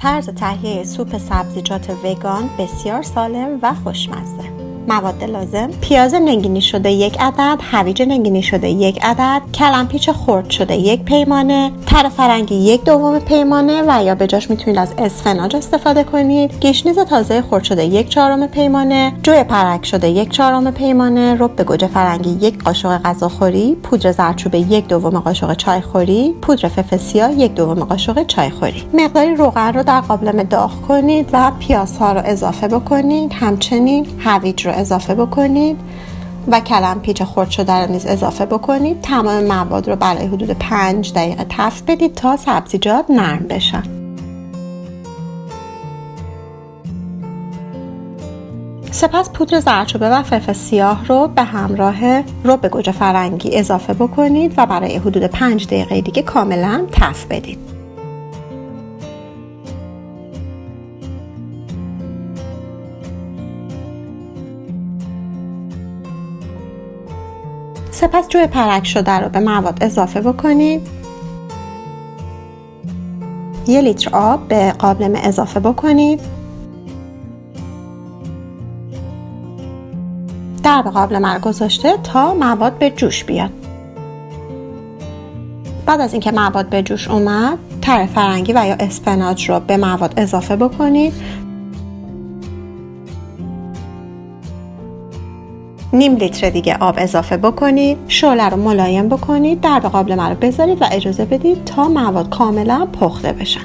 طرز تهیه سوپ سبزیجات وگان بسیار سالم و خوشمزه. مواد لازم: پیاز نگینی شده 1 عدد، هویج نگینی شده 1 عدد، کلمپیچ خرد شده 1 پیمانه، تره فرنگی 1/2 پیمانه و یا به جاش میتونید از اسفناج استفاده کنید، گشنیز تازه خرد شده 1/4 پیمانه، جوی پرک شده 1/4 پیمانه، رب گوجه فرنگی 1 قاشق غذاخوری، پودر زردچوبه 1/2 قاشق چایخوری، پودر فلفل سیاه 1/2 قاشق چایخوری. مقداری روغن رو در قابلمه داغ کنید و پیازها رو اضافه بکنید، همچنین هویج رو اضافه بکنید و کلمپیچ خرد شده رو نیز اضافه بکنید. تمام مواد رو برای حدود 5 دقیقه تفت بدید تا سبزیجات نرم بشن. سپس پودر زردچوبه و فلفل سیاه رو به همراه رب گوجه فرنگی اضافه بکنید و برای حدود 5 دقیقه دیگه کاملا تفت بدید. سپس جوی پرک شده رو به مواد اضافه بکنید. 1 لیتر آب به قابلمه اضافه بکنید. در قابلمه رو گذاشته تا مواد به جوش بیاد. بعد از اینکه مواد به جوش اومد، تره فرنگی و یا اسفناج رو به مواد اضافه بکنید. نیم لیتر دیگه آب اضافه بکنید. شعله رو ملایم بکنید. در قابلمه رو بذارید و اجازه بدید تا مواد کاملا پخته بشن.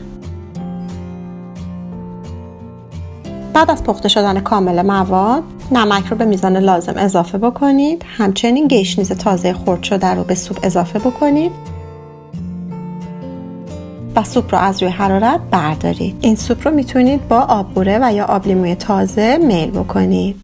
بعد از پخته شدن کامل مواد، نمک رو به میزان لازم اضافه بکنید. همچنین گشنیز تازه خرد شده رو به سوپ اضافه بکنید و سوپ رو از روی حرارت بردارید. این سوپ رو میتونید با آب قوره و یا آب لیموی تازه میل بکنید.